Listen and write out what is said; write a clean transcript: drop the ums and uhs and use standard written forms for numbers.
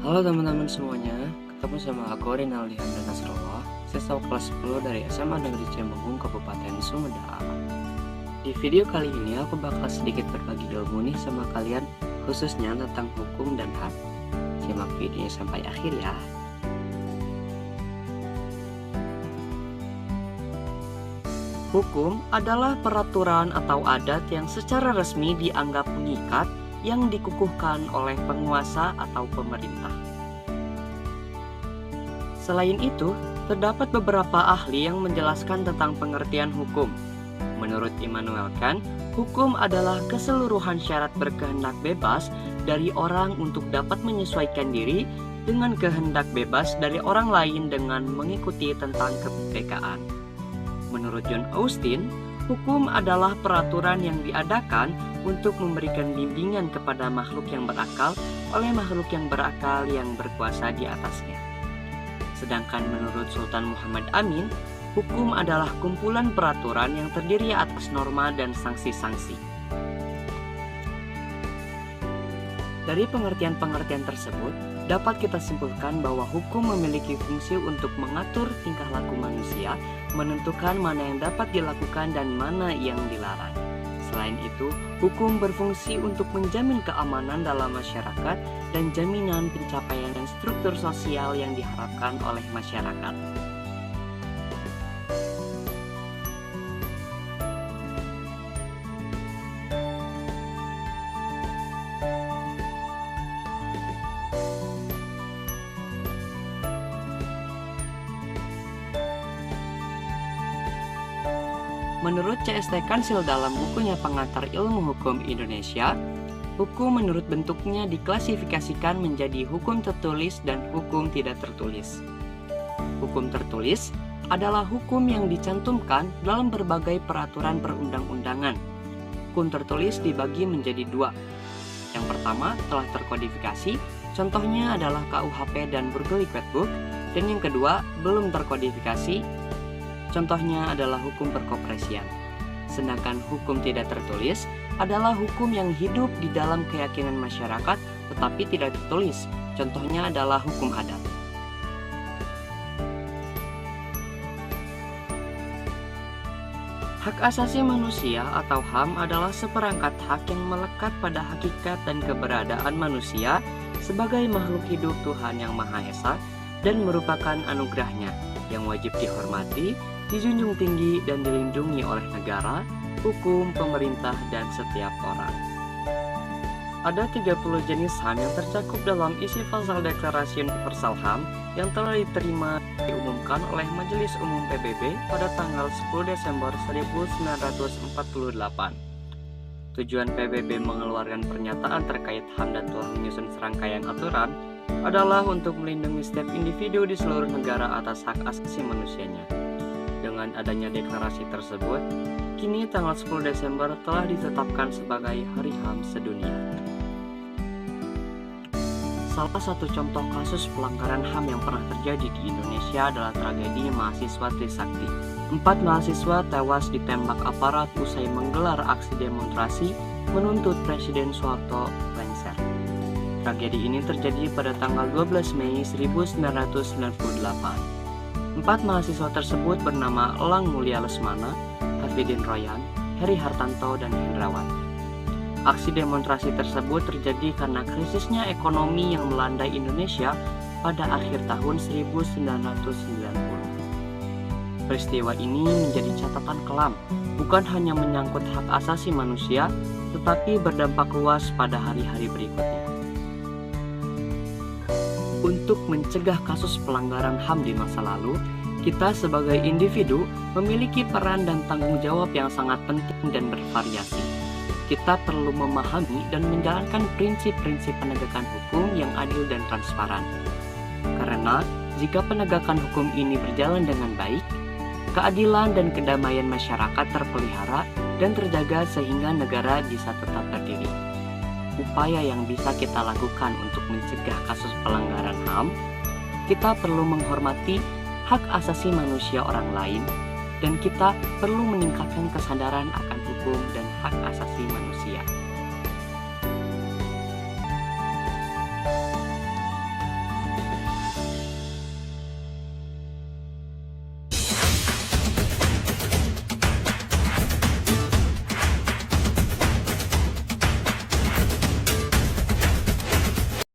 Halo teman-teman semuanya, ketemu sama aku Rinaldi Hamdan Nasrullah, siswa kelas 10 dari SMA Negeri Cimenggung, Kabupaten Sumedang. Di video kali ini aku bakal sedikit berbagi ilmu nih sama kalian, khususnya tentang hukum dan HAM. Simak videonya sampai akhir ya. Hukum adalah peraturan atau adat yang secara resmi dianggap mengikat yang dikukuhkan oleh penguasa atau pemerintah. Selain itu, terdapat beberapa ahli yang menjelaskan tentang pengertian hukum. Menurut Immanuel Kant, hukum adalah keseluruhan syarat berkehendak bebas dari orang untuk dapat menyesuaikan diri dengan kehendak bebas dari orang lain dengan mengikuti tentang kemerdekaan. Menurut John Austin, hukum adalah peraturan yang diadakan untuk memberikan bimbingan kepada makhluk yang berakal oleh makhluk yang berakal yang berkuasa di atasnya. Sedangkan menurut Sultan Muhammad Amin, hukum adalah kumpulan peraturan yang terdiri atas norma dan sanksi-sanksi. Dari pengertian-pengertian tersebut, dapat kita simpulkan bahwa hukum memiliki fungsi untuk mengatur tingkah laku manusia, menentukan mana yang dapat dilakukan dan mana yang dilarang. Selain itu, hukum berfungsi untuk menjamin keamanan dalam masyarakat dan jaminan pencapaian struktur sosial yang diharapkan oleh masyarakat. Menurut CST Kansil dalam bukunya Pengantar Ilmu Hukum Indonesia, hukum menurut bentuknya diklasifikasikan menjadi hukum tertulis dan hukum tidak tertulis. Hukum tertulis adalah hukum yang dicantumkan dalam berbagai peraturan perundang-undangan. Hukum tertulis dibagi menjadi dua. Yang pertama telah terkodifikasi, contohnya adalah KUHP dan Burgerlijk-Wetboek, dan yang kedua belum terkodifikasi, contohnya adalah hukum perkoperasian. Sedangkan hukum tidak tertulis adalah hukum yang hidup di dalam keyakinan masyarakat tetapi tidak tertulis. Contohnya adalah hukum adat. Hak asasi manusia atau HAM adalah seperangkat hak yang melekat pada hakikat dan keberadaan manusia sebagai makhluk hidup Tuhan Yang Maha Esa dan merupakan anugerahnya yang wajib dihormati, dijunjung tinggi dan dilindungi oleh negara, hukum, pemerintah, dan setiap orang. Ada 30 jenis HAM yang tercakup dalam isi pasal Deklarasi Universal HAM yang telah diterima diumumkan oleh Majelis Umum PBB pada tanggal 10 Desember 1948. Tujuan PBB mengeluarkan pernyataan terkait HAM dan telah menyusun serangkaian aturan adalah untuk melindungi setiap individu di seluruh negara atas hak asasi manusianya. Dengan adanya deklarasi tersebut, kini tanggal 10 Desember telah ditetapkan sebagai Hari HAM Sedunia. Salah satu contoh kasus pelanggaran HAM yang pernah terjadi di Indonesia adalah tragedi mahasiswa Trisakti. 4 mahasiswa tewas ditembak aparat usai menggelar aksi demonstrasi menuntut Presiden Soeharto lengser. Tragedi ini terjadi pada tanggal 12 Mei 1998. 4 mahasiswa tersebut bernama Elang Mulia Lesmana, Hafidin Royan, Heri Hartanto, dan Hendrawan. Aksi demonstrasi tersebut terjadi karena krisisnya ekonomi yang melanda Indonesia pada akhir tahun 1990. Peristiwa ini menjadi catatan kelam, bukan hanya menyangkut hak asasi manusia, tetapi berdampak luas pada hari-hari berikutnya. Untuk mencegah kasus pelanggaran HAM di masa lalu, kita sebagai individu memiliki peran dan tanggung jawab yang sangat penting dan bervariasi. Kita perlu memahami dan menjalankan prinsip-prinsip penegakan hukum yang adil dan transparan. Karena jika penegakan hukum ini berjalan dengan baik, keadilan dan kedamaian masyarakat terpelihara dan terjaga sehingga negara bisa tetap berdiri. Upaya yang bisa kita lakukan untuk mencegah kasus pelanggaran HAM, kita perlu menghormati hak asasi manusia orang lain, dan kita perlu meningkatkan kesadaran akan hukum dan hak asasi manusia.